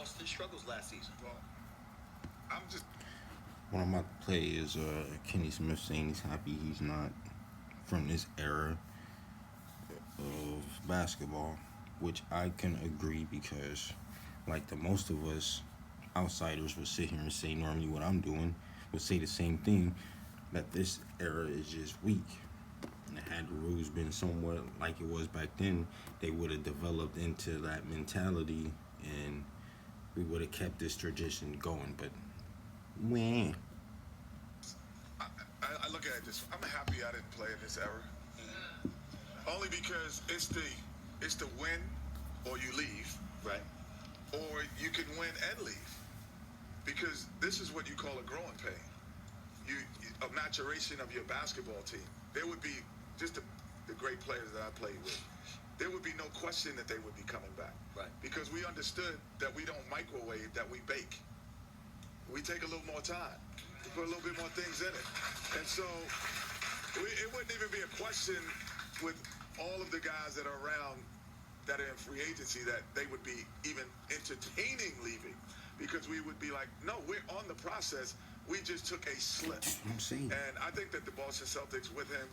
Boston struggles last season. Well, I'm just What I'm about to play is Kenny Smith saying he's happy he's not from this era of basketball, which I can agree because, like the most of us outsiders would sit here and say normally what I'm doing, would say the same thing, that this era is just weak. And had the rules been somewhat like it was back then, they would have developed into that mentality and we would have kept this tradition going. But, man, I look at it this. I'm happy I didn't play in this era, only because it's the win or you leave, Right. or you can win and leave, because this is what you call a growing pain. A maturation of your basketball team. There would be just the great players that I played with. There would be no question that they would be coming back, Right. because we understood that we don't microwave, that we bake. We take a little more time. We put a little bit more things in it. And so it wouldn't even be a question with all of the guys that are around that are in free agency that they would be even entertaining leaving, because we would be like, no, we're on the process. We just took a slip. I'm saying. And I think that the Boston Celtics with him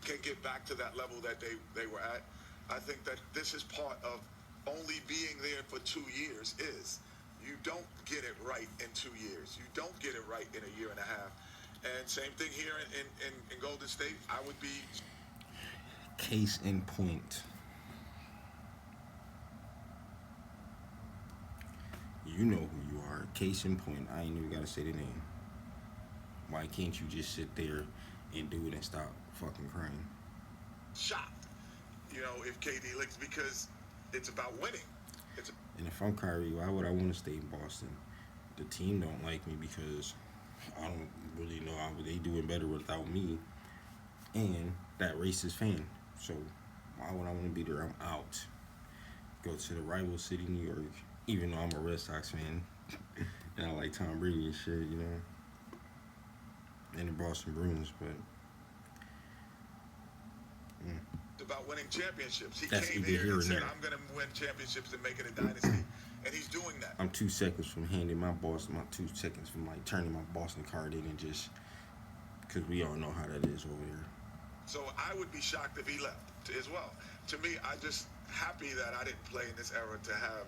can get back to that level that they were at. I think that this is part of only being there for 2 years is you don't get it right in 2 years. You don't get it right in a year and a half. And same thing here in Golden State. I would be Case in point. You know who you are. Case in point. I ain't even gotta say the name. Why can't you just sit there and do it and stop fucking crying? shocked, if KD leaves, because it's about winning. And if I'm Kyrie, why would I want to stay in Boston? The team don't like me because I don't really know how they doing better without me. And that racist fan. So why would I want to be there? I'm out. Go to the rival city, New York. Even though I'm a Red Sox fan, and I like Tom Brady and shit, and the Boston Bruins, but It's about winning championships. He That's came either here here or and said, there. I'm going to win championships and make it a dynasty. And he's doing that. I'm 2 seconds from handing my 2 seconds from like turning my Boston card in and just because we all know how that is over here. So I would be shocked if he left as well. To me, I just happy that I didn't play in this era to have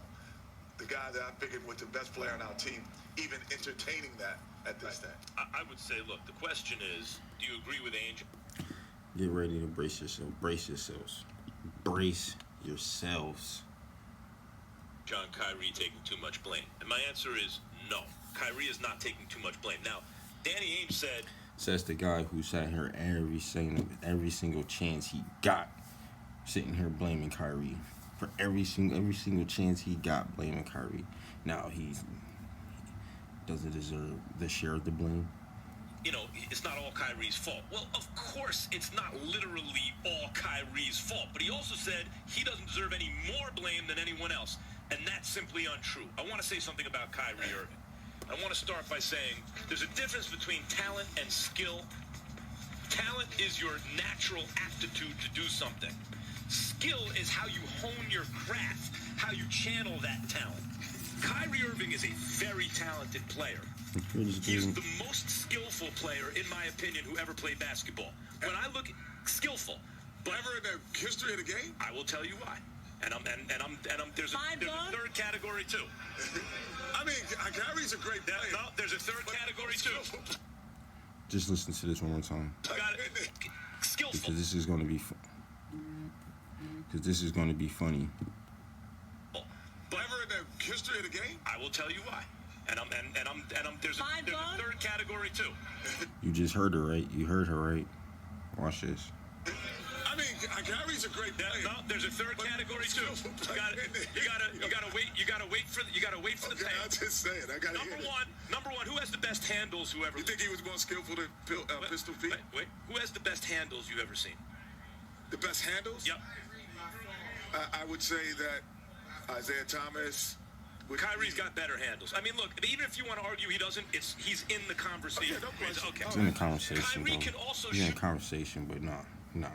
the guy that I figured was the best player on our team even entertaining that at this time. I would say, look, the question is, do you agree with Angel? Get ready to brace yourself. Brace yourselves. Brace yourselves. John Kyrie taking too much blame? And my answer is no. Kyrie is not taking too much blame. Now, Danny Ainge said, Says the guy who sat here every single chance he got, sitting here blaming Kyrie for every single chance he got, blaming Kyrie. Now he doesn't deserve the share of the blame. it's not all Kyrie's fault. Well, of course, it's not literally all Kyrie's fault. But he also said he doesn't deserve any more blame than anyone else. And that's simply untrue. I want to say something about Kyrie Irving. I want to start by saying there's a difference between talent and skill. Talent is your natural aptitude to do something. Skill is how you hone your craft, how you channel that talent. Kyrie Irving is a very talented player. He's the most skillful player, in my opinion, who ever played basketball. When I look skillful, but Ever in the history of the game? I will tell you why. There's a third category too. I mean, Kyrie's a great player. No, there's a third category too. Just listen to this one more time, You got it. Skillful. because this is going to be funny. But Ever in the history of the game? I will tell you why. There's a third category too. You just heard her, right? You heard her, right? Watch this. I mean, Kyrie's a great player. No, there's a third category too. You gotta wait for the Okay, pay. I'll just say it. I got to hear it. Number one, who has the best handles who ever? You think he was more skillful than Pistol Pete? Wait, who has the best handles you've ever seen? The best handles? Yep. I would say that Isaiah Thomas. Kyrie's got better handles. I mean, look, even if you want to argue he doesn't, he's in the conversation. Okay, no question. Okay. It's in the conversation, Kyrie though. can also He's in shoot. the conversation, but no.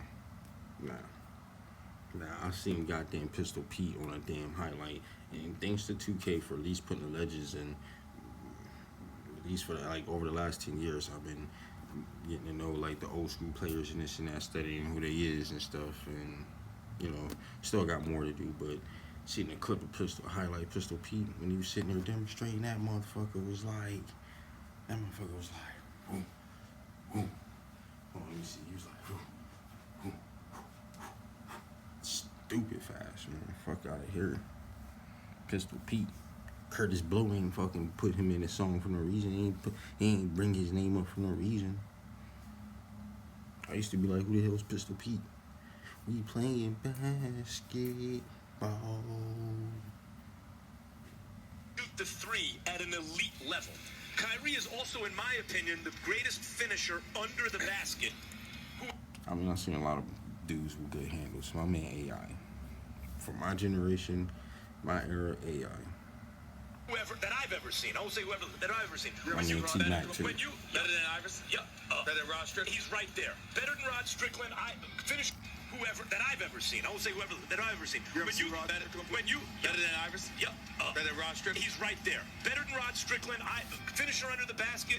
I seen goddamn Pistol Pete on a damn highlight, And thanks to 2K for at least putting the legends in. At least for like over the last 10 years, I've been getting to know like the old school players and this and that, studying who they is and stuff, and still got more to do. But seeing the clip of highlight Pistol Pete when he was sitting there demonstrating, that motherfucker was like, whoo, whoo. Oh, let me see. He was like, whoo, whoo. Stupid fast, man. Fuck out of here. Pistol Pete. Curtis Blow ain't fucking put him in a song for no reason. He ain't bring his name up for no reason. I used to be like, who the hell's Pistol Pete? We playing basketball. Shoot the three at an elite level. Kyrie is also, in my opinion, the greatest finisher under the basket. I mean, I've seen a lot of dudes with good handles. My man AI. For my generation, my era, AI. Whoever that I've ever seen. I won't say whoever that I've ever seen. My man T-Mac, too. Better than Iverson? Yep. Better than Rod Strickland? He's right there. Better than Rod Strickland. I finish whoever that I've ever seen. I won't say whoever that I've ever seen. Better than Iverson? Yep. Better than Rod Strickland? He's right there. Better than Rod Strickland. Finisher under the basket.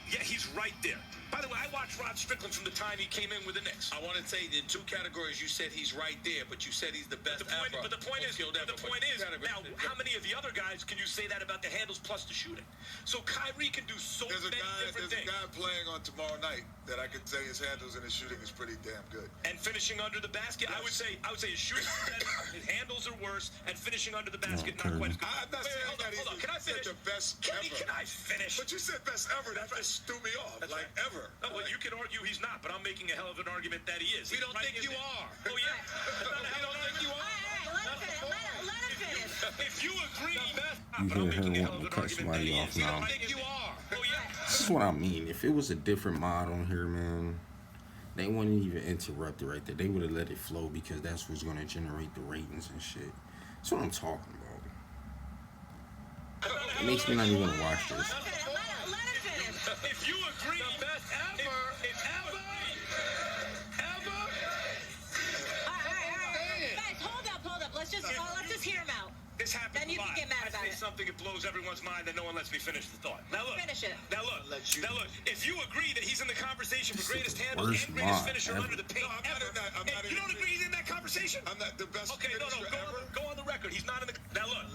Yeah, he's right there. By the way, I watched Rod Strickland from the time he came in with the Knicks. I want to say in two categories, you said he's right there, but you said he's the best ever. But the point is, now, how many of the other guys can you say that about the handles plus the shooting? So Kyrie can do so many different things. There's a guy playing on tomorrow night that I could say his handles and his shooting is pretty damn good. And finishing under the basket, yes. I would say his shooting is better, his handles are worse, and finishing under the basket not quite as good. I'm not saying that he's Can I finish? The best ever. Can I finish? But you said best ever. That just threw me off. That's like right. ever. No, well, you can argue he's not, but I'm making a hell of an argument that he is. We don't think you are. Oh, yeah? We don't think you are. Let him finish. If you agree, You but I'm hear making a her hell of wanting an to cut argument that somebody he off is. We now. don't think you are. Oh, yeah? This is what I mean. If it was a different mod on here, man, they wouldn't even interrupt it right there. They would have let it flow because that's what's going to generate the ratings and shit. That's what I'm talking about. It makes me not even want to watch this. Let him finish. If you agree, the best ever, ever. All right. Guys, hold up. Let's just hear him out. This happens Then you can get mad about I say it. something that blows everyone's mind that no one lets me finish the thought. Now look. Finish it. Now look. If you agree that he's in the conversation for This is greatest the handle and worst greatest mod finisher ever. under the paint No, I'm not ever, in that. I'm not you in don't it. agree he's in that conversation? I'm not the best Okay, finisher ever. go on the record. He's not in the. Now look.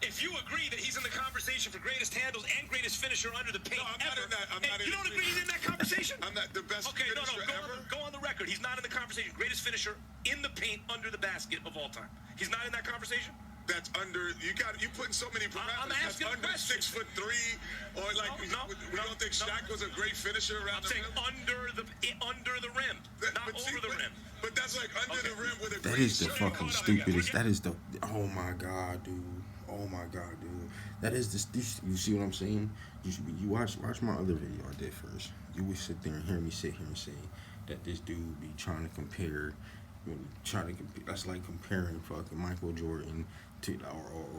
If you agree that he's in the conversation for greatest handles and greatest finisher under the paint No, I'm not ever, in that. I'm not you in don't it. agree he's in that conversation? I'm not the best Okay, finisher ever. Go on the record. He's not in the conversation. Greatest finisher in the paint under the basket of all time. He's not in that conversation? That's under. You putting so many parameters. I'm asking that's under questions. 6'3", or like No, we don't think Shaq was a great finisher around I'm the saying rim. under the rim, not over the rim. But that's like under the rim with a That green is the shirt. fucking stupidest. That is the. Oh my god, dude. Oh my god, dude. That is the. You see what I'm saying? You watch my other video I did first. You would sit there and hear me sit here and say that this dude be trying to compare. That's like comparing fucking Michael Jordan to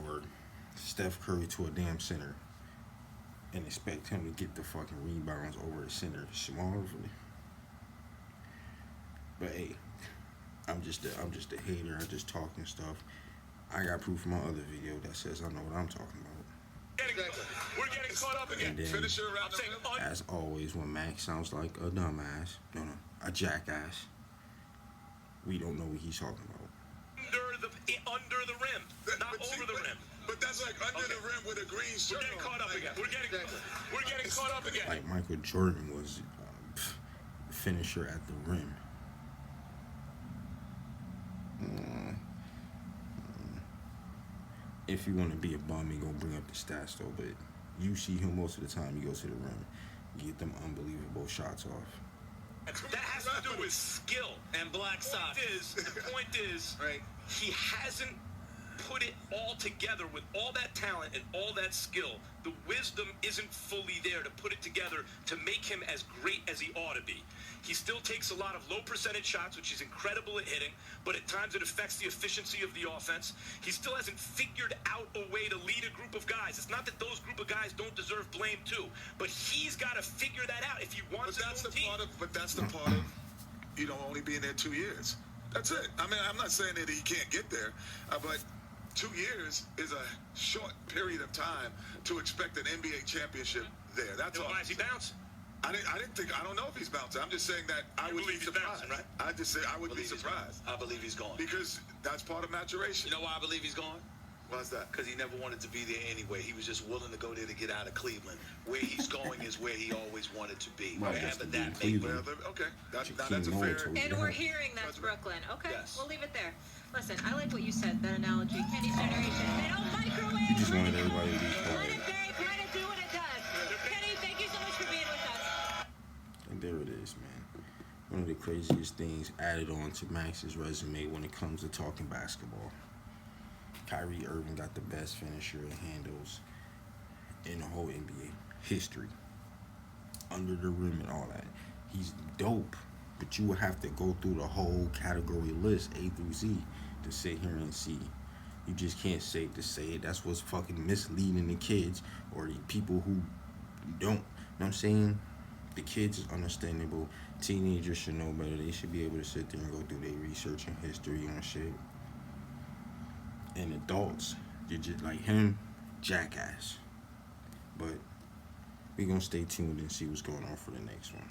or Steph Curry to a damn center, and expect him to get the fucking rebounds over a center. Small. But hey, I'm just a hater. I just talking stuff. I got proof from my other video that says I know what I'm talking about. We're getting caught up again. And then, Finisher around the rim. as always, when Max sounds like a dumbass, a jackass, we don't know what he's talking about. Under the rim, not over the rim. But that's like under the rim with a green shirt. We're getting caught up again. We're getting caught up again. Like Michael Jordan was finisher at the rim. If you want to be a bum, you gonna bring up the stats though. But you see him most of the time. He goes to the rim, get them unbelievable shots off. That has to do with skill And black socks. The point is, Right. he hasn't put it all together with all that talent and all that skill. The wisdom isn't fully there to put it together to make him as great as he ought to be. He still takes a lot of low percentage shots, which he's incredible at hitting, but at times it affects the efficiency of the offense. He still hasn't figured out a way to lead a group of guys. It's not that those group of guys don't deserve blame too, but he's got to figure that out if he wants But that's to the team. part of only being there 2 years. That's it. I mean, I'm not saying that he can't get there, but 2 years is a short period of time to expect an NBA championship there. That's Then all. why is he bouncing? I don't know if he's bouncing. I'm just saying that I You would be believe he's surprised. bouncing, right? I just say I would be Believe he's surprised gone. I believe he's gone. because that's part of maturation. You know why I believe he's gone? Why's that? Because he never wanted to be there anyway. He was just willing to go there to get out of Cleveland. Where he's going is where he always wanted to be. Right, Wherever that's to be that in may Cleveland. be. Well, okay. Now You that's a can't know fair. until you And Yeah. we're hearing that's Brooklyn. Okay, Yes. we'll leave it there. Listen, I like what you said, that analogy. Kenny's generation. They don't microwave. You just let wanted it everybody to be Let quiet. it bake. Let it do what it does. Kenny, thank you so much for being with us. And there it is, man. One of the craziest things added on to Max's resume when it comes to talking basketball. Kyrie Irving got the best finisher and handles in the whole NBA history. Under the rim and all that. He's dope. But you would have to go through the whole category list, A through Z, to sit here and see. You just can't say to say it. That's what's fucking misleading the kids or the people who don't. You know what I'm saying? The kids is understandable. Teenagers should know better. They should be able to sit there and go through their research and history on shit. And adults, you're just like him, jackass. But we gonna stay tuned and see what's going on for the next one.